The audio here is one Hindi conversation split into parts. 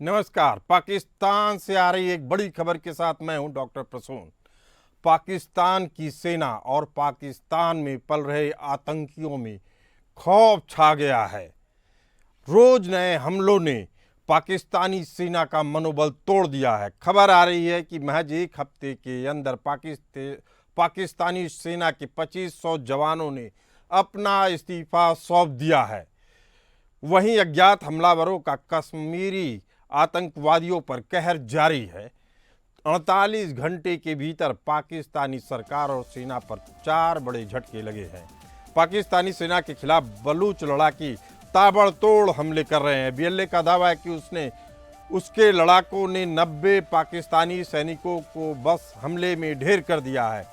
नमस्कार। पाकिस्तान से आ रही एक बड़ी खबर के साथ मैं हूं डॉक्टर प्रसून। पाकिस्तान की सेना और पाकिस्तान में पल रहे आतंकियों में खौफ छा गया है। रोज नए हमलों ने पाकिस्तानी सेना का मनोबल तोड़ दिया है। खबर आ रही है कि महज एक हफ्ते के अंदर पाकिस्तानी सेना के 2500 जवानों ने अपना इस्तीफा सौंप दिया है। वहीं अज्ञात हमलावरों का कश्मीरी आतंकवादियों पर कहर जारी है। 48 घंटे के भीतर पाकिस्तानी सरकार और सेना पर 4 बड़े झटके लगे हैं। पाकिस्तानी सेना के खिलाफ बलूच लड़ाकी ताबड़तोड़ हमले कर रहे हैं। बीएलए का दावा है कि उसके लड़ाकों ने 90 पाकिस्तानी सैनिकों को बस हमले में ढेर कर दिया है।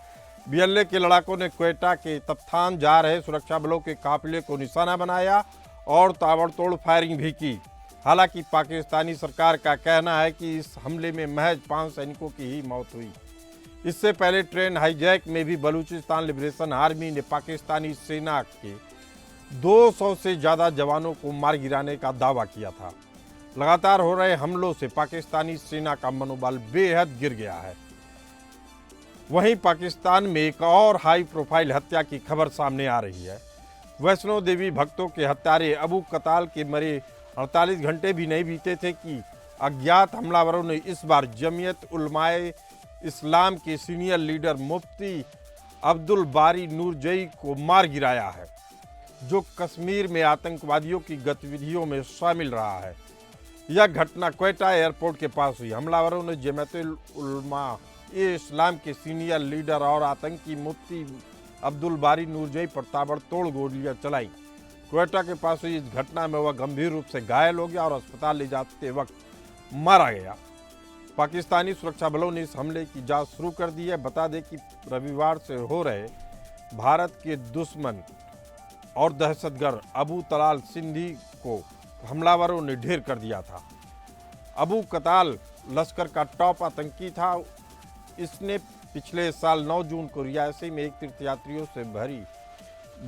बीएलए के लड़ाकों ने क्वेटा के तफ्तान जा रहे सुरक्षा बलों के काफिले को निशाना बनाया और ताबड़तोड़ फायरिंग भी की। हालांकि पाकिस्तानी सरकार का कहना है कि इस हमले में महज 5 सैनिकों की ही मौत हुई। इससे पहले ट्रेन हाईजैक में भी बलूचिस्तान लिबरेशन आर्मी ने पाकिस्तानी सेना के 200 से ज़्यादा जवानों को मार गिराने का दावा किया था। लगातार हो रहे हमलों से पाकिस्तानी सेना का मनोबल बेहद गिर गया है। वहीं पाकिस्तान में एक और हाई प्रोफाइल हत्या की खबर सामने आ रही है। वैष्णो देवी भक्तों के हत्यारे अबू कताल के मरे 48 घंटे भी नहीं बीते थे कि अज्ञात हमलावरों ने इस बार जमीयत उलमाए इस्लाम के सीनियर लीडर मुफ्ती अब्दुल बारी नूरजई को मार गिराया है, जो कश्मीर में आतंकवादियों की गतिविधियों में शामिल रहा है। यह घटना क्वेटा एयरपोर्ट के पास हुई। हमलावरों ने जमीयत उलमाए इस्लाम के सीनियर लीडर और आतंकी मुफ्ती अब्दुल बारी नूरजई पर ताबड़तोड़ गोलियां चलाई। क्वेटा के पास हुई इस घटना में वह गंभीर रूप से घायल हो गया और अस्पताल ले जाते वक्त मारा गया। पाकिस्तानी सुरक्षा बलों ने इस हमले की जांच शुरू कर दी है। बता दें कि रविवार से हो रहे भारत के दुश्मन और दहशतगर्द अबू तलाल सिंधी को हमलावरों ने ढेर कर दिया था। अबू कताल लश्कर का टॉप आतंकी था। इसने पिछले साल 9 जून को रियासी में एक तीर्थयात्रियों से भरी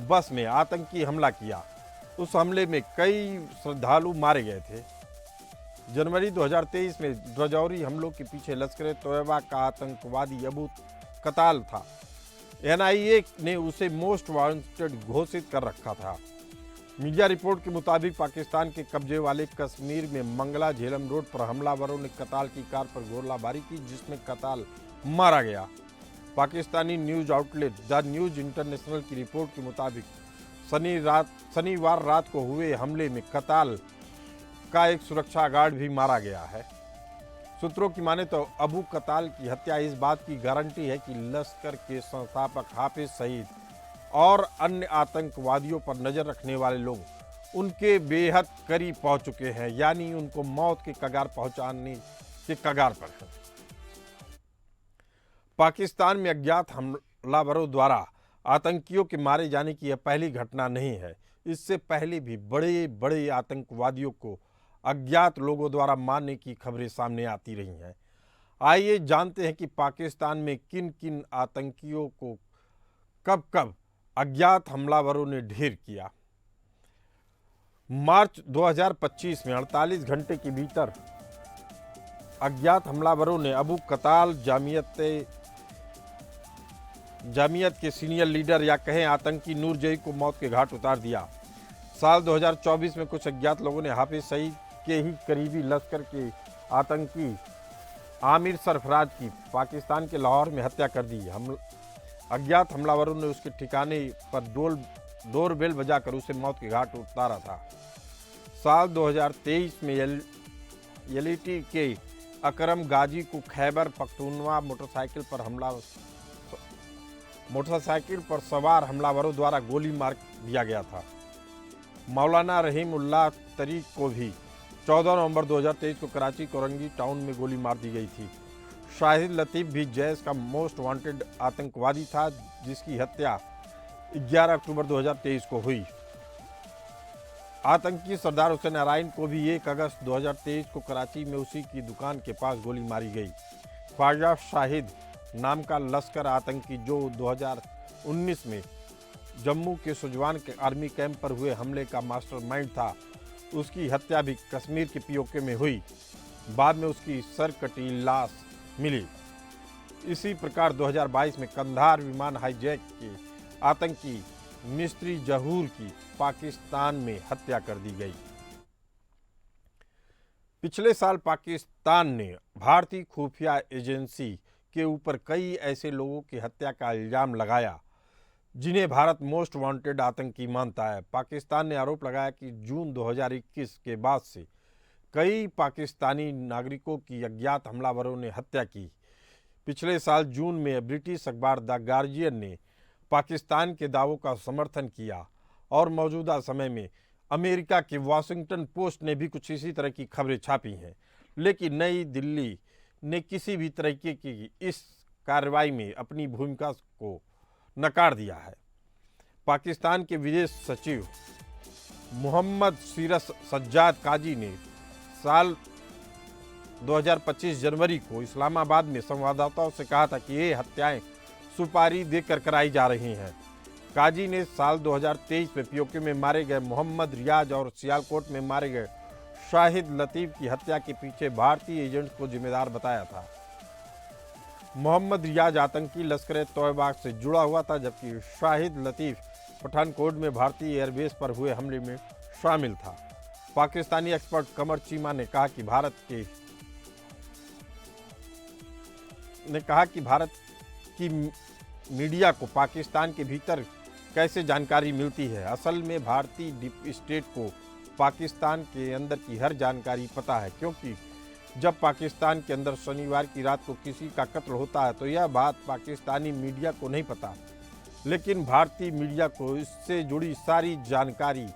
बस में आतंकी हमला किया। उस हमले में कई श्रद्धालु मारे गए थे। जनवरी 2023 में रजौरी हमलों के पीछे लश्कर तोयबा का आतंकवादी अबू कताल था। एनआईए ने उसे मोस्ट वांटेड घोषित कर रखा था। मीडिया रिपोर्ट के मुताबिक पाकिस्तान के कब्जे वाले कश्मीर में मंगला झेलम रोड पर हमलावरों ने कताल की कार पर गोलाबारी की, जिसमें कताल मारा गया। Pakistani news outlet the news international की रिपोर्ट के मुताबिक शनिवार रात को हुए हमले में कताल का एक सुरक्षा गार्ड भी मारा गया है। सूत्रों की माने तो अबू कताल की हत्या इस बात की गारंटी है कि लश्कर के संस्थापक हाफिज सईद और अन्य आतंकवादियों पर नजर रखने वाले लोग उनके बेहद करीब पहुंच चुके हैं, यानी उनको मौत के कगार पहुंचाने के कगार पर है। पाकिस्तान में अज्ञात हमलावरों द्वारा आतंकियों के मारे जाने की यह पहली घटना नहीं है। इससे पहले भी बड़े बड़े आतंकवादियों को अज्ञात लोगों द्वारा मारने की खबरें सामने आती रही हैं। आइए जानते हैं कि पाकिस्तान में किन किन आतंकियों को कब कब अज्ञात हमलावरों ने ढेर किया। मार्च 2025 में 48 घंटे के भीतर अज्ञात हमलावरों ने अबू कताल जामियत के सीनियर लीडर या कहें आतंकी नूरजई को मौत के घाट उतार दिया। साल 2024 में कुछ अज्ञात लोगों ने हाफिज सईद के ही करीबी लश्कर के आतंकी आमिर सरफराज की पाकिस्तान के लाहौर में हत्या कर दी। अज्ञात हमलावरों ने उसके ठिकाने पर डोरबेल बजाकर उसे मौत के घाट उतारा था। साल 2023 में यलीटी के अकरम गाजी को खैबर पख्तूनवा मोटरसाइकिल पर सवार हमलावरों द्वारा गोली मार दिया गया था। मौलाना रहीमुल्लाह तरीक को भी 14 नवंबर 2023 को कराची कोरंगी टाउन में गोली मार दी गई थी। शाहिद लतीफ़ भी जैश का मोस्ट वांटेड आतंकवादी था, जिसकी हत्या 11 अक्टूबर 2023 को हुई। आतंकी सरदार हुसैन नारायण को भी 1 अगस्त 2023 को कराची में उसी की दुकान के पास गोली मारी गई। ख्वाजा शाहिद नाम का लश्कर आतंकी, जो 2019 में जम्मू के सुजवान के आर्मी कैंप पर हुए हमले का मास्टरमाइंड था, उसकी हत्या भी कश्मीर के पीओके में हुई। बाद में उसकी सर कटी लाश मिली। इसी प्रकार 2022 में कंधार विमान हाईजैक के आतंकी मिस्त्री जहूर की पाकिस्तान में हत्या कर दी गई। पिछले साल पाकिस्तान ने भारतीय खुफिया एजेंसी के ऊपर कई ऐसे लोगों की हत्या का इल्जाम लगाया जिन्हें भारत मोस्ट वांटेड आतंकी मानता है। पाकिस्तान ने आरोप लगाया कि जून 2021 के बाद से कई पाकिस्तानी नागरिकों की अज्ञात हमलावरों ने हत्या की। पिछले साल जून में ब्रिटिश अखबार द गार्जियन ने पाकिस्तान के दावों का समर्थन किया और मौजूदा समय में अमेरिका के वॉशिंगटन पोस्ट ने भी कुछ इसी तरह की खबरें छापी हैं। लेकिन नई दिल्ली ने किसी भी तरीके की इस कार्रवाई में अपनी भूमिका को नकार दिया है। पाकिस्तान के विदेश सचिव मोहम्मद सीरस सज्जाद काजी ने साल 2025 जनवरी को इस्लामाबाद में संवाददाताओं से कहा था कि ये हत्याएं सुपारी देकर कराई जा रही हैं। काजी ने साल 2023 में पीओके में मारे गए मोहम्मद रियाज और सियालकोट में मारे गए शाहिद लतीफ़ की हत्या के पीछे भारतीय एजेंट्स को जिम्मेदार बताया था। मोहम्मद रियाज आतंकी लश्कर-ए-तौयबा से जुड़ा हुआ था, जबकि शाहिद लतीफ़ पठानकोट में भारतीय एयरबेस पर हुए हमले में शामिल था। पाकिस्तानी एक्सपर्ट कमर चीमा ने कहा कि भारत की मीडिया को पाकिस्तान के भीतर कैसे जानकारी मिलती है। असल में भारतीय डीप स्टेट को पाकिस्तान के अंदर की हर जानकारी पता है, क्योंकि जब पाकिस्तान के अंदर शनिवार की रात को किसी का कत्ल होता है तो यह बात पाकिस्तानी मीडिया को नहीं पता, लेकिन भारतीय मीडिया को इससे जुड़ी सारी जानकारी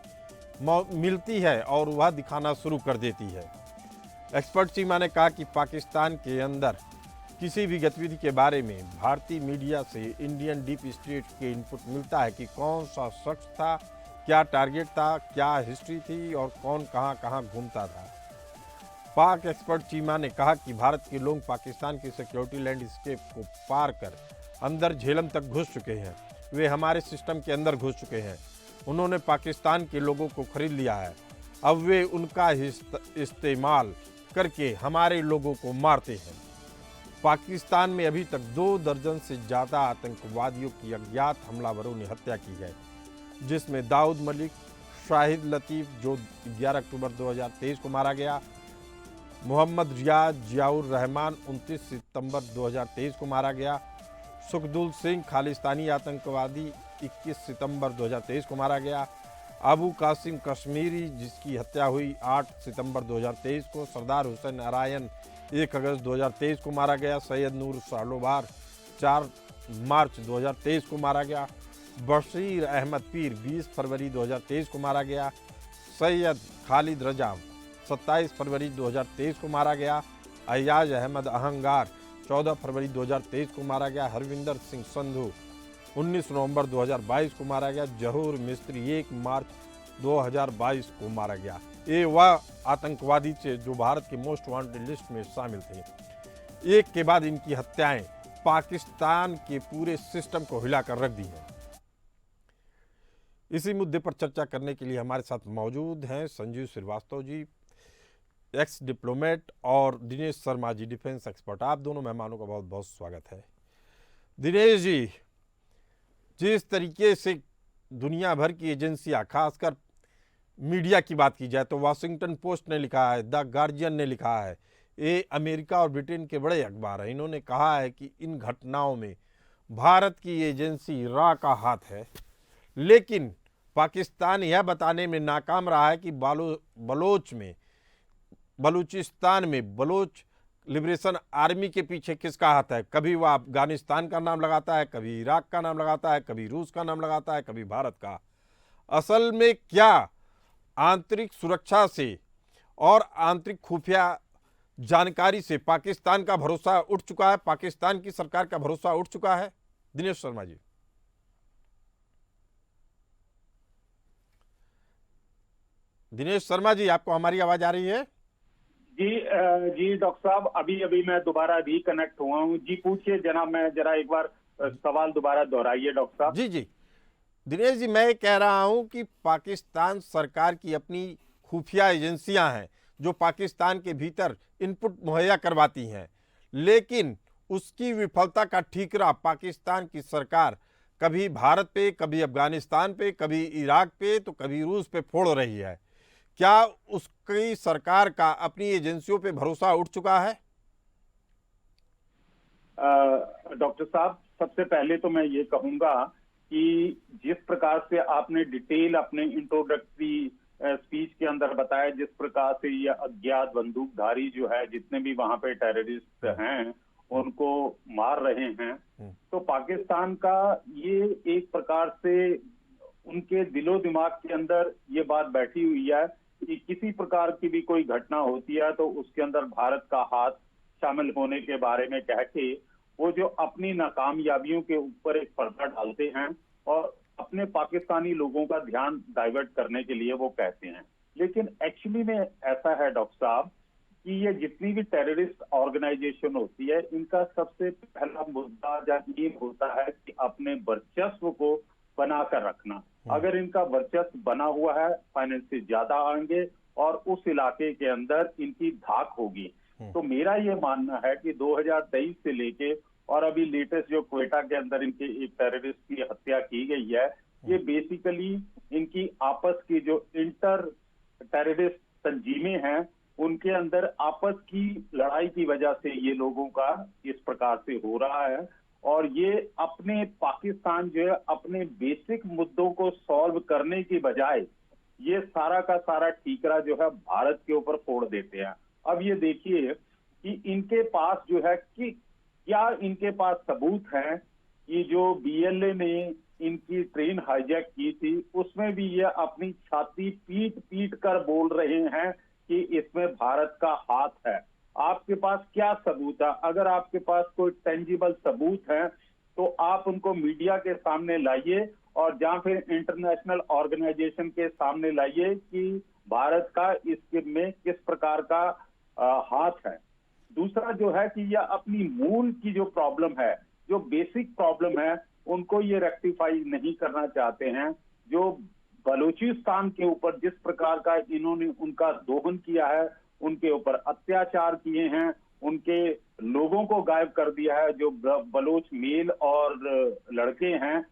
मिलती है और वह दिखाना शुरू कर देती है। एक्सपर्ट चीमा ने कहा कि पाकिस्तान के अंदर किसी भी गतिविधि के बारे में भारतीय मीडिया से इंडियन डीप स्टेट के इनपुट मिलता है कि कौन सा शख्स था, क्या टारगेट था, क्या हिस्ट्री थी और कौन कहां कहां घूमता था। पाक एक्सपर्ट चीमा ने कहा कि भारत के लोग पाकिस्तान की सिक्योरिटी लैंडस्केप को पार कर अंदर झेलम तक घुस चुके हैं। वे हमारे सिस्टम के अंदर घुस चुके हैं। उन्होंने पाकिस्तान के लोगों को खरीद लिया है। अब वे उनका इस्तेमाल करके हमारे लोगों को मारते हैं। पाकिस्तान में अभी तक 2 दर्जन से ज़्यादा आतंकवादियों की अज्ञात हमलावरों ने हत्या की है, जिसमें दाऊद मलिक, शाहिद लतीफ़ जो 11 अक्टूबर 2023 को मारा गया, मोहम्मद रियाज, जियाउर रहमान 29 सितंबर 2023 को मारा गया, सुखदुल सिंह खालिस्तानी आतंकवादी 21 सितंबर 2023 को मारा गया, अबू कासिम कश्मीरी जिसकी हत्या हुई 8 सितंबर 2023 को, सरदार हुसैन नारायण 1 अगस्त 2023 को मारा गया, सैयद नूर सालोबार 4 मार्च 2023 को मारा गया, बशीर अहमद पीर 20 फरवरी 2023 को मारा गया, सैयद खालिद रजा 27 फरवरी 2023 को मारा गया, अयाज अहमद अहंगार 14 फरवरी 2023 को मारा गया, हरविंदर सिंह संधू 19 नवंबर 2022 को मारा गया, जहूर मिस्त्री 1 मार्च 2022 को मारा गया। ये वह आतंकवादी थे जो भारत के मोस्ट वांटेड लिस्ट में शामिल थे। एक के बाद इनकी हत्याएं पाकिस्तान के पूरे सिस्टम को हिलाकर रख दी हैं। इसी मुद्दे पर चर्चा करने के लिए हमारे साथ मौजूद हैं संजीव श्रीवास्तव जी, एक्स डिप्लोमेट, और दिनेश शर्मा जी, डिफेंस एक्सपर्ट। आप दोनों मेहमानों का बहुत बहुत स्वागत है। दिनेश जी, जिस तरीके से दुनिया भर की एजेंसियां, खासकर मीडिया की बात की जाए तो वॉशिंगटन पोस्ट ने लिखा है, द गार्जियन ने लिखा है, ये अमेरिका और ब्रिटेन के बड़े अखबार हैं, इन्होंने कहा है कि इन घटनाओं में भारत की एजेंसी रा का हाथ है। लेकिन पाकिस्तान यह बताने में नाकाम रहा है कि बलूचिस्तान में बलोच लिबरेशन आर्मी के पीछे किसका हाथ है। कभी वह अफगानिस्तान का नाम लगाता है, कभी इराक का नाम लगाता है, कभी रूस का नाम लगाता है, कभी भारत का। असल में क्या आंतरिक सुरक्षा से और आंतरिक खुफिया जानकारी से पाकिस्तान का भरोसा उठ चुका है, पाकिस्तान की सरकार का भरोसा उठ चुका है? दिनेश शर्मा जी। दिनेश शर्मा जी, आपको हमारी आवाज आ रही है? जी डॉक्टर साहब, अभी मैं दोबारा रिकनेक्ट हुआ हूँ। जी पूछिए जनाब, मैं जरा एक बार सवाल दोबारा दोहराइए डॉक्टर साहब। जी दिनेश जी, मैं कह रहा हूं कि पाकिस्तान सरकार की अपनी खुफिया एजेंसियां हैं जो पाकिस्तान के भीतर इनपुट मुहैया करवाती हैं, लेकिन उसकी विफलता का ठीकरा पाकिस्तान की सरकार कभी भारत पे, कभी अफगानिस्तान पे, कभी इराक पे, तो कभी रूस पे फोड़ रही है। क्या उसकी सरकार का अपनी एजेंसियों पे भरोसा उठ चुका है? डॉक्टर साहब, सबसे पहले तो मैं ये कहूंगा कि जिस प्रकार से आपने डिटेल अपने इंट्रोडक्टरी स्पीच के अंदर बताया, जिस प्रकार से ये अज्ञात बंदूकधारी जो है जितने भी वहां पे टेररिस्ट हैं उनको मार रहे हैं, तो पाकिस्तान का ये एक प्रकार से उनके दिलो दिमाग के अंदर ये बात बैठी हुई है कि किसी प्रकार की भी कोई घटना होती है तो उसके अंदर भारत का हाथ शामिल होने के बारे में कह के वो जो अपनी नाकामयाबियों के ऊपर एक पर्दा डालते हैं और अपने पाकिस्तानी लोगों का ध्यान डाइवर्ट करने के लिए वो कहते हैं। लेकिन एक्चुअली में ऐसा है डॉक्टर साहब कि ये जितनी भी टेररिस्ट ऑर्गेनाइजेशन होती है, इनका सबसे पहला मुद्दा या एम होता है कि अपने वर्चस्व को बनाकर रखना। अगर इनका वर्चस्व बना हुआ है, फाइनेंस से ज्यादा आएंगे और उस इलाके के अंदर इनकी धाक होगी। तो मेरा ये मानना है कि 2023 से लेके और अभी लेटेस्ट जो क्वेटा के अंदर इनके एक टेररिस्ट की हत्या की गई है, ये बेसिकली इनकी आपस की जो इंटर टेररिस्ट तंजीमें हैं उनके अंदर आपस की लड़ाई की वजह से ये लोगों का इस प्रकार से हो रहा है। और ये अपने पाकिस्तान जो है अपने बेसिक मुद्दों को सॉल्व करने की बजाय ये सारा का सारा ठीकरा जो है भारत के ऊपर फोड़ देते हैं। अब ये देखिए कि इनके पास जो है कि क्या इनके पास सबूत है कि जो बीएलए ने इनकी ट्रेन हाईजैक की थी उसमें भी ये अपनी छाती पीट पीट कर बोल रहे हैं कि इसमें भारत का हाथ है। आपके पास क्या सबूत है? अगर आपके पास कोई टेंजिबल सबूत है तो आप उनको मीडिया के सामने लाइए और या फिर इंटरनेशनल ऑर्गेनाइजेशन के सामने लाइए कि भारत का इसके में किस प्रकार का हाथ है। दूसरा जो है कि यह अपनी मूल की जो प्रॉब्लम है, जो बेसिक प्रॉब्लम है, उनको ये रेक्टिफाई नहीं करना चाहते हैं। जो बलूचिस्तान के ऊपर जिस प्रकार का इन्होंने उनका दोहन किया है, उनके ऊपर अत्याचार किए हैं, उनके लोगों को गायब कर दिया है जो बलोच मेल और लड़के हैं,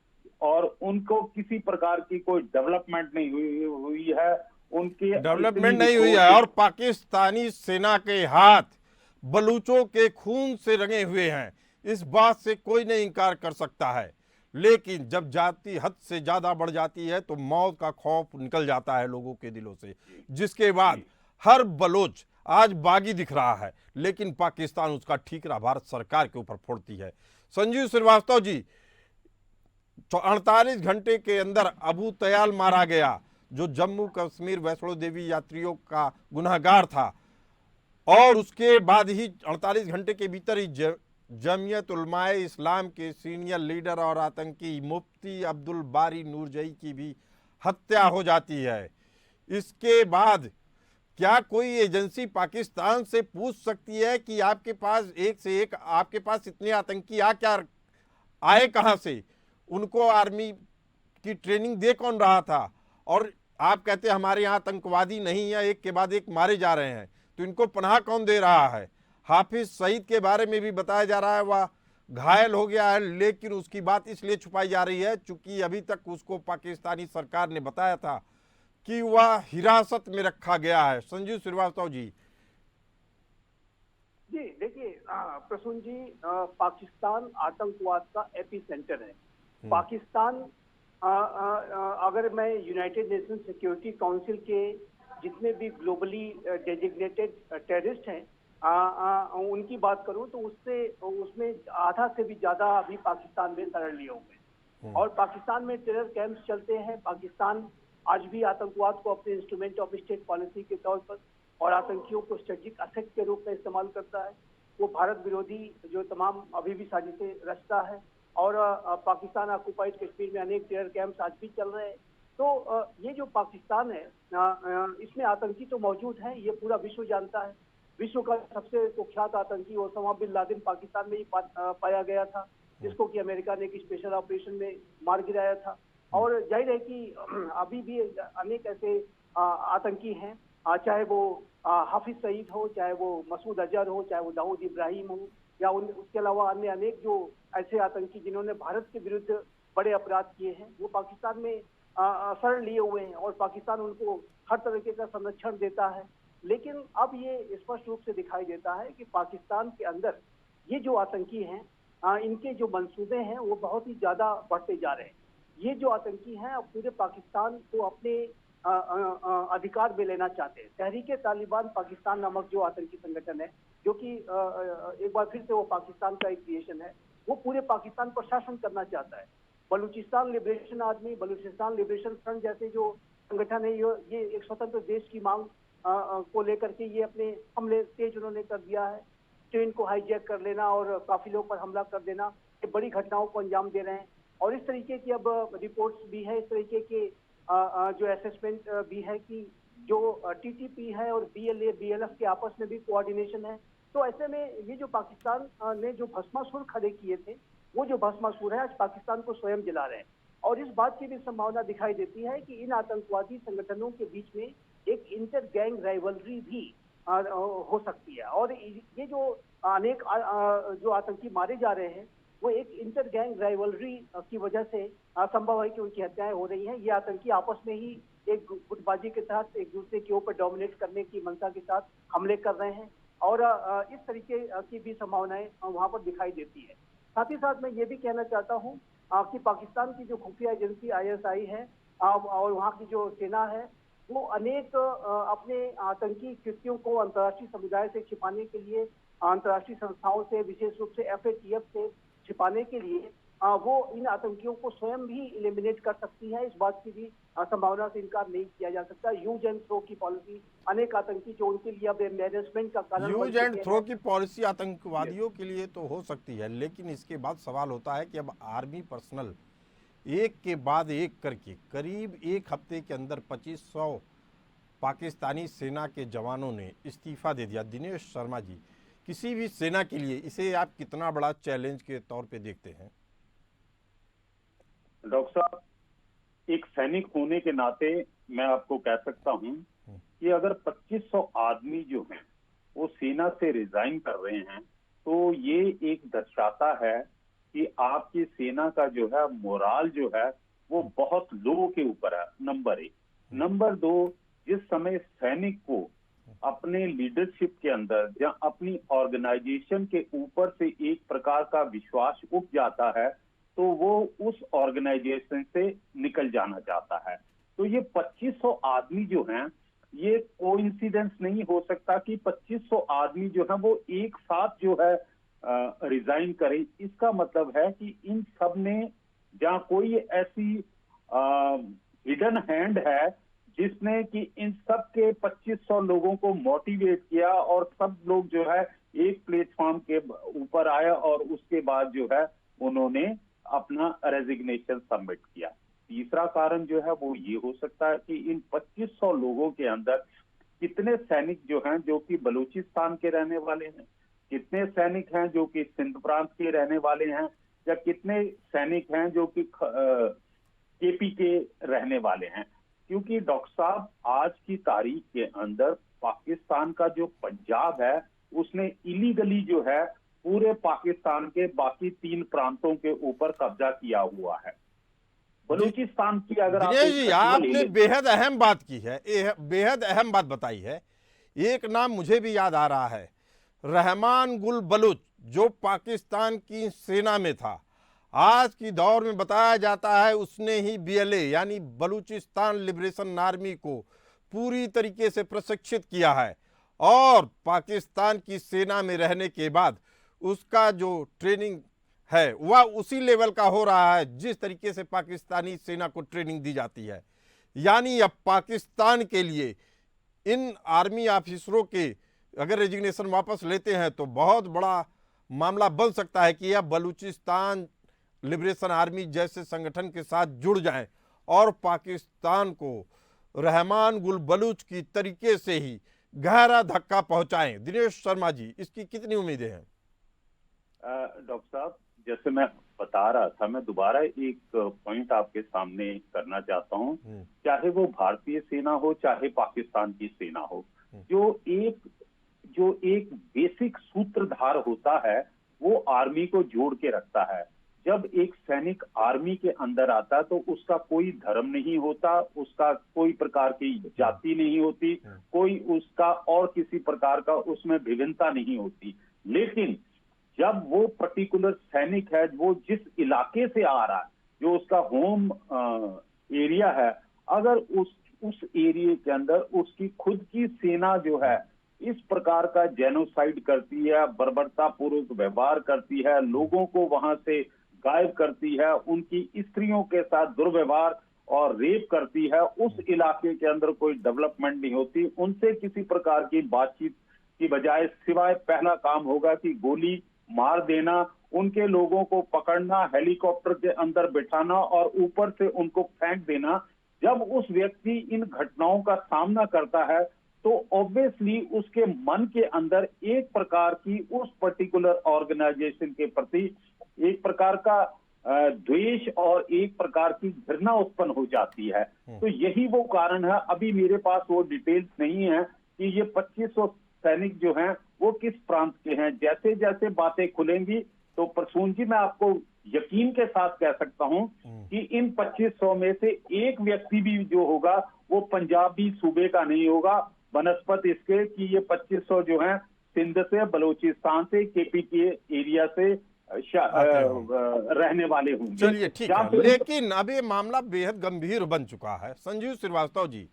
और उनको किसी प्रकार की कोई डेवलपमेंट नहीं हुई है। उनके डेवलपमेंट नहीं हुई है और पाकिस्तानी सेना के हाथ बलूचों के खून से रंगे हुए हैं, इस बात से कोई नहीं इनकार कर सकता है। लेकिन जब जाति हद से ज्यादा बढ़ जाती है तो मौत का खौफ निकल जाता है लोगों के दिलों से, जिसके बाद हर बलोच आज बागी दिख रहा है, लेकिन पाकिस्तान उसका ठीकरा भारत सरकार के ऊपर फोड़ती है। संजीव श्रीवास्तव जी, 48 घंटे के अंदर अबू तयाल मारा गया, जो जम्मू कश्मीर वैष्णो देवी यात्रियों का गुनहगार था, और उसके बाद ही 48 घंटे के भीतर ही जमीयत उलमाए इस्लाम के सीनियर लीडर और आतंकी मुफ्ती अब्दुल बारी नूरजई की भी हत्या हो जाती है। इसके बाद क्या कोई एजेंसी पाकिस्तान से पूछ सकती है कि आपके पास एक से एक, आपके पास इतने आतंकी आए कहां से? उनको आर्मी की ट्रेनिंग दे कौन रहा था? और आप कहते हैं हमारे यहाँ आतंकवादी नहीं है, एक के बाद एक मारे जा रहे हैं, तो इनको पनाह कौन दे रहा है? हाफिज सईद के बारे में भी बताया जा रहा है वह घायल हो गया है, लेकिन उसकी बात इसलिए छुपाई जा रही है चूंकि अभी तक उसको पाकिस्तानी सरकार ने बताया था कि वह हिरासत में रखा गया है। संजीव श्रीवास्तव जी। जी देखिए प्रसून जी, पाकिस्तान आतंकवाद का एपी सेंटर है। पाकिस्तान अगर मैं यूनाइटेड नेशन सिक्योरिटी काउंसिल के जितने भी ग्लोबली डेजिग्नेटेड टेररिस्ट हैं उनकी बात करूं तो उसमें आधा से भी ज्यादा अभी पाकिस्तान में शरण लिए हुए, और पाकिस्तान में टेरर कैंप्स चलते हैं। पाकिस्तान आज भी आतंकवाद को अपने इंस्ट्रूमेंट ऑफ स्टेट पॉलिसी के तौर पर और आतंकियों को स्ट्रेटेजिक असेट के रूप में इस्तेमाल करता है। वो भारत विरोधी जो तमाम अभी भी साजिशें रचता है, और पाकिस्तान ऑक्युपाइड कश्मीर में अनेक टेरर कैंप्स आज भी चल रहे हैं। तो ये जो पाकिस्तान है इसमें आतंकी तो मौजूद है, ये पूरा विश्व जानता है। विश्व का सबसे कुख्यात आतंकी ओसामा बिन लादेन पाकिस्तान में ही पाया गया था, जिसको कि अमेरिका ने एक स्पेशल ऑपरेशन में मार गिराया था। और जाहिर है कि अभी भी अनेक ऐसे आतंकी हैं, चाहे वो हाफिज सईद हो, चाहे वो मसूद अजहर हो, चाहे वो दाऊद इब्राहिम हो, या उसके अलावा अन्य अनेक जो ऐसे आतंकी जिन्होंने भारत के विरुद्ध बड़े अपराध किए हैं, वो पाकिस्तान में शरण लिए हुए हैं और पाकिस्तान उनको हर तरीके का संरक्षण देता है। लेकिन अब ये स्पष्ट रूप से दिखाई देता है कि पाकिस्तान के अंदर ये जो आतंकी हैं, इनके जो मंसूबे हैं वो बहुत ही ज्यादा बढ़ते जा रहे हैं। ये जो आतंकी हैं अब पूरे पाकिस्तान को अपने अधिकार में लेना चाहते हैं। तहरीके तालिबान पाकिस्तान नामक जो आतंकी संगठन है, जो कि एक बार फिर से वो पाकिस्तान का एक क्रिएशन है, वो पूरे पाकिस्तान पर शासन करना चाहता है। Balochistan liberation army, Balochistan liberation front जैसे जो संगठन है, ये एक स्वतंत्र देश की मांग को लेकर के ये अपने हमले तेज उन्होंने कर दिया है। ट्रेन को हाईजैक कर लेना और काफिलों पर हमला कर देना, ये बड़ी घटनाओं को अंजाम दे रहे हैं। और इस तरीके की अब रिपोर्ट्स भी है, इस तरीके के जो असेसमेंट भी है कि जो टीटीपी है और बीएलए बीएलएफ के आपस में भी कोऑर्डिनेशन है। तो ऐसे में ये जो पाकिस्तान ने जो भस्मासुर खड़े किए थे, वो जो भस्मासुर है आज पाकिस्तान को स्वयं जला रहे हैं। और इस बात की भी संभावना दिखाई देती है कि इन आतंकवादी संगठनों के बीच में एक इंटर गैंग राइवलरी भी हो सकती है। और ये जो अनेक जो आतंकी मारे जा रहे हैं, वो एक इंटर गैंग राइवलरी की वजह से संभव है कि उनकी हत्याएं हो रही हैं। ये आतंकी आपस में ही एक गुटबाजी के साथ एक दूसरे के ऊपर डोमिनेट करने की मंशा के साथ हमले कर रहे हैं और इस तरीके की भी संभावनाएं वहां पर दिखाई देती है। साथ ही साथ मैं ये भी कहना चाहता हूँ कि पाकिस्तान की जो खुफिया एजेंसी ISI है और वहाँ की जो सेना है, वो अनेक अपने आतंकी कृत्यों को अंतर्राष्ट्रीय समुदाय से छिपाने के लिए, अंतर्राष्ट्रीय संस्थाओं से, विशेष रूप से FATF से छिपाने के लिए वो इन आतंकियों को स्वयं भी इलिमिनेट कर सकती है। इस बात की भी संभावना से इनकार नहीं किया जा सकता। यूज एंड थ्रो की पॉलिसी, अनेक आतंकी जो उनके लिए अब मैनेजमेंट का कारण यूज एंड थ्रो की पॉलिसी आतंकवादियों के लिए तो हो सकती है, लेकिन इसके बाद सवाल होता है कि अब आर्मी पर्सनल एक के बाद एक करके करीब एक हफ्ते के अंदर 2500 पाकिस्तानी सेना के जवानों ने इस्तीफा दे दिया। दिनेश शर्मा जी, किसी भी सेना के लिए इसे आप कितना बड़ा चैलेंज के तौर पे देखते हैं? डॉक्टर साहब, एक सैनिक होने के नाते मैं आपको कह सकता हूं कि अगर 2500 आदमी जो हैं वो सेना से रिजाइन कर रहे हैं, तो ये एक दर्शाता है कि आपकी सेना का जो है मोराल जो है वो बहुत लो के ऊपर है, नंबर 1। नंबर 2, जिस समय सैनिक को अपने लीडरशिप के अंदर या अपनी ऑर्गेनाइजेशन के ऊपर से एक प्रकार का विश्वास उठ जाता है, तो वो उस ऑर्गेनाइजेशन से निकल जाना चाहता है। तो ये 2500 आदमी जो हैं, ये कोइंसिडेंस नहीं हो सकता कि 2500 आदमी जो है वो एक साथ जो है रिजाइन करे। इसका मतलब है कि इन सब ने, जहां कोई ऐसी हिडन हैंड है जिसने कि इन सब के 2500 लोगों को मोटिवेट किया और सब लोग जो है एक प्लेटफॉर्म के ऊपर आए और उसके बाद जो है उन्होंने अपना रेजिग्नेशन सबमिट किया। तीसरा कारण जो है वो ये हो सकता है कि इन 2500 लोगों के अंदर कितने सैनिक जो हैं जो कि बलूचिस्तान के रहने वाले हैं, कितने सैनिक हैं जो कि सिंध प्रांत के रहने वाले हैं, या कितने सैनिक हैं जो कि KP के रहने वाले हैं। क्योंकि डॉक्टर साहब, आज की तारीख के अंदर पाकिस्तान का जो पंजाब है उसने इलीगली जो है पूरे पाकिस्तान के बाकी 3 प्रांतों के ऊपर कब्जा किया हुआ है। बलूचिस्तान की अगर आपने बेहद अहम बात की है, बेहद अहम बात बताई है। एक नाम मुझे भी याद आ रहा है, रहमान गुल बलूच, जो पाकिस्तान की सेना में था। आज की दौर में बताया जाता है उसने ही BLA यानी बलूचिस्तान लिबरेशन आर्मी को पूरी तरीके से प्रशिक्षित किया है और पाकिस्तान की सेना में रहने के बाद उसका जो ट्रेनिंग है वह उसी लेवल का हो रहा है जिस तरीके से पाकिस्तानी सेना को ट्रेनिंग दी जाती है। यानी अब पाकिस्तान के लिए इन आर्मी ऑफिसरों के अगर रेजिग्नेशन वापस लेते हैं तो बहुत बड़ा मामला बन सकता है कि यह बलूचिस्तान लिबरेशन आर्मी जैसे संगठन के साथ जुड़ जाएं और पाकिस्तान को रहमान गुल बलूच की तरीके से ही गहरा धक्का पहुंचाएं। दिनेश शर्मा जी, इसकी कितनी उम्मीदें हैं? डॉक्टर साहब, जैसे मैं बता रहा था, मैं दोबारा एक पॉइंट आपके सामने करना चाहता हूं। चाहे वो भारतीय सेना हो चाहे पाकिस्तान की सेना हो, जो एक बेसिक सूत्रधार होता है वो आर्मी को जोड़ के रखता है। जब एक सैनिक आर्मी के अंदर आता तो उसका कोई धर्म नहीं होता, उसका कोई प्रकार की जाति नहीं होती, कोई उसका और किसी प्रकार का उसमें विभिन्नता नहीं होती। लेकिन जब वो पर्टिकुलर सैनिक है, वो जिस इलाके से आ रहा है, जो उसका होम एरिया है, अगर उस एरिया के अंदर उसकी खुद की सेना जो है इस प्रकार का जेनोसाइड करती है, बर्बरता पूर्वक व्यवहार करती है, लोगों को वहां से गायब करती है, उनकी स्त्रियों के साथ दुर्व्यवहार और रेप करती है, उस इलाके के अंदर कोई डेवलपमेंट नहीं होती। उनसे किसी प्रकार की बातचीत की बजाय सिवाय पहला काम होगा कि गोली मार देना, उनके लोगों को पकड़ना, हेलीकॉप्टर के अंदर बिठाना और ऊपर से उनको फेंक देना। जब उस व्यक्ति इन घटनाओं का सामना करता है तो ऑब्वियसली उसके मन के अंदर एक प्रकार की उस पर्टिकुलर ऑर्गेनाइजेशन के प्रति एक प्रकार का द्वेष और एक प्रकार की घृणा उत्पन्न हो जाती है। तो यही वो कारण है। अभी मेरे पास वो डिटेल्स नहीं है कि ये 2500 सैनिक जो हैं वो किस प्रांत के हैं। जैसे जैसे बातें खुलेंगी तो प्रसून जी मैं आपको यकीन के साथ कह सकता हूं कि इन 2500 में से एक व्यक्ति भी जो होगा वो पंजाबी सूबे का नहीं होगा, बनस्पत इसके कि ये 2500 जो हैं सिंध से, बलूचिस्तान से, केपीके एरिया से रहने वाले होंगे। चलिए ठीक है, लेकिन अब ये मामला बेहद गंभीर बन चुका है। संजीव श्रीवास्तव जी,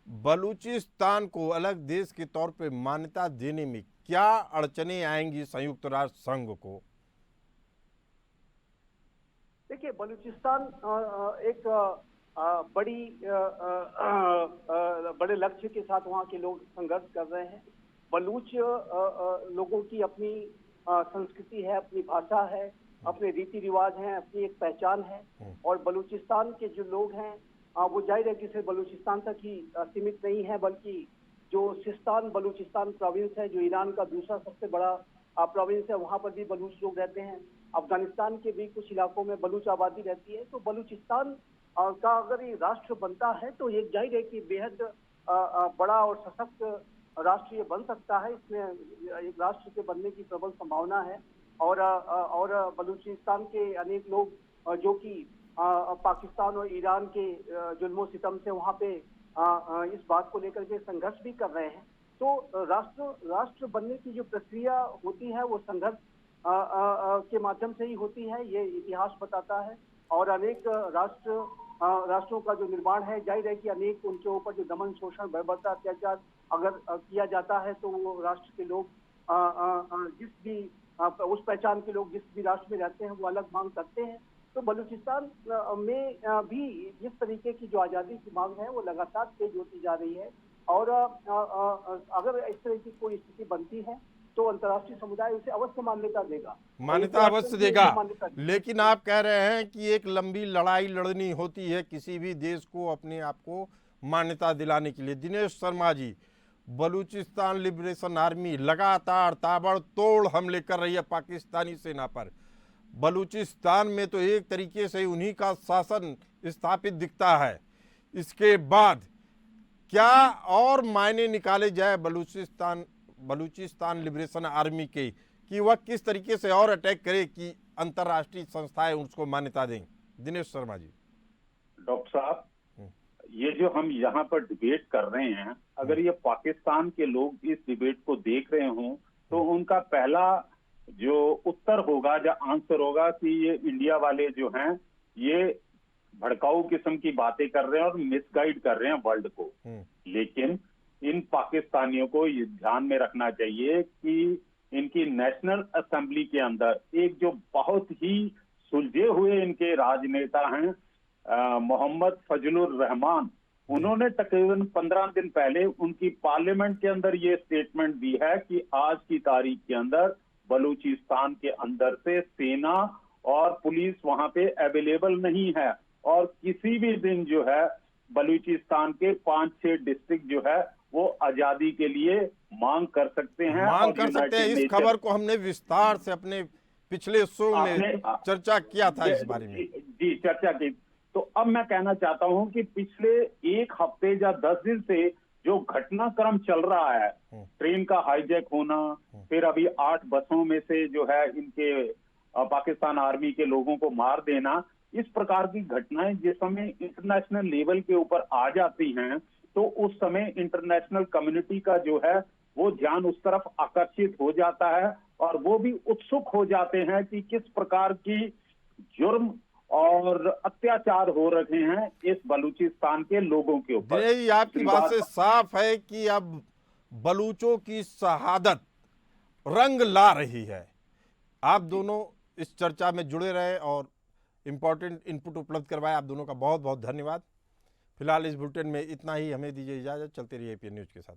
बलूचिस्तान को अलग देश के तौर पे मान्यता देने में क्या अड़चने आएंगी संयुक्त राष्ट्र संघ को? देखिए, बलूचिस्तान एक बड़े लक्ष्य के साथ वहाँ के लोग संघर्ष कर रहे हैं। बलूच लोगों की अपनी संस्कृति है, अपनी भाषा है, अपने रीति रिवाज हैं, अपनी एक पहचान है। और बलूचिस्तान के जो लोग हैं वो जाहिर है कि सिर्फ बलूचिस्तान तक ही सीमित नहीं है, बल्कि जो सिस्तान बलूचिस्तान प्रोविंस है, जो ईरान का दूसरा सबसे बड़ा प्रोविंस है, वहाँ पर भी बलूच लोग रहते हैं। अफगानिस्तान के भी कुछ इलाकों में बलूच आबादी रहती है। तो बलूचिस्तान का अगर ये राष्ट्र बनता है तो ये जाहिर है कि बेहद बड़ा और सशक्त राष्ट्र ये बन सकता है। इसमें एक राष्ट्र के बनने की प्रबल संभावना है। और बलूचिस्तान के अनेक लोग जो कि पाकिस्तान और ईरान के जुल्मों सितम से वहाँ पे इस बात को लेकर के संघर्ष भी कर रहे हैं। तो राष्ट्र बनने की जो प्रक्रिया होती है वो संघर्ष के माध्यम से ही होती है, ये इतिहास बताता है। और अनेक राष्ट्रों का जो निर्माण है, जाहिर है कि अनेक उनके ऊपर जो दमन, शोषण, बर्बरता, अत्याचार अगर किया जाता है तो वो राष्ट्र के लोग जिस भी उस पहचान के लोग जिस भी राष्ट्र में रहते हैं वो अलग मांग करते हैं। तो बलूचिस्तान में भी जिस तरीके की जो आज़ादी की मांग है वो लगातार तेज होती जा रही है। और अगर इस तरह की कोई स्थिति बनती है तो अंतर्राष्ट्रीय समुदाय उसे अवश्य मान्यता देगा, मान्यता अवश्य देगा। लेकिन आप कह रहे हैं कि एक लंबी लड़ाई लड़नी होती है किसी भी देश को अपने आप को मान्यता दिलाने के लिए। दिनेश शर्मा जी, बलूचिस्तान लिबरेशन आर्मी लगातार ताबड़तोड़ हमले कर रही है पाकिस्तानी सेना पर। बलूचिस्तान में तो एक तरीके से उन्हीं का शासन स्थापित दिखता है। इसके बाद क्या और मायने निकाले जाए बलूचिस्तान लिबरेशन आर्मी के कि वह किस तरीके से और अटैक करे कि अंतर्राष्ट्रीय संस्थाएं उसको मान्यता दें? दिनेश शर्मा जी। डॉक्टर साहब, ये जो हम यहाँ पर डिबेट कर रहे हैं, अगर ये पाकिस्तान के लोग इस डिबेट को देख रहे हों तो उनका पहला जो उत्तर होगा या आंसर होगा कि ये इंडिया वाले जो हैं ये भड़काऊ किस्म की बातें कर रहे हैं और मिसगाइड कर रहे हैं वर्ल्ड को। लेकिन इन पाकिस्तानियों को ये ध्यान में रखना चाहिए कि इनकी नेशनल असेंबली के अंदर एक जो बहुत ही सुलझे हुए इनके राजनेता हैं मोहम्मद फजलुर रहमान, उन्होंने तकरीबन 15 दिन पहले उनकी पार्लियामेंट के अंदर ये स्टेटमेंट दी है कि आज की तारीख के अंदर बलूचिस्तान के अंदर से सेना और पुलिस वहां पे अवेलेबल नहीं है और किसी भी दिन जो है बलूचिस्तान के 5-6 डिस्ट्रिक्ट जो है वो आजादी के लिए मांग कर सकते हैं। इस खबर को हमने विस्तार से अपने पिछले शो में चर्चा किया था इस बारे में। जी, चर्चा की। तो अब मैं कहना चाहता हूं कि पिछले एक हफ्ते या 10 दिन से जो घटनाक्रम चल रहा है, ट्रेन का हाईजैक होना, फिर अभी 8 बसों में से जो है इनके पाकिस्तान आर्मी के लोगों को मार देना, इस प्रकार की घटनाएं जिस समय इंटरनेशनल लेवल के ऊपर आ जाती हैं, तो उस समय इंटरनेशनल कम्युनिटी का जो है वो ध्यान उस तरफ आकर्षित हो जाता है और वो भी उत्सुक हो जाते हैं कि किस प्रकार की जुर्म और अत्याचार हो रहे हैं इस बलूचिस्तान के लोगों के ऊपर। दिनेश जी, आपकी बात से साफ है कि अब बलूचों की शहादत रंग ला रही है। आप दोनों इस चर्चा में जुड़े रहे और इम्पोर्टेंट इनपुट उपलब्ध करवाए, आप दोनों का बहुत बहुत धन्यवाद। फिलहाल इस बुलेटिन में इतना ही, हमें दीजिए इजाज़त, चलते रहिए एपीएन न्यूज़ के साथ।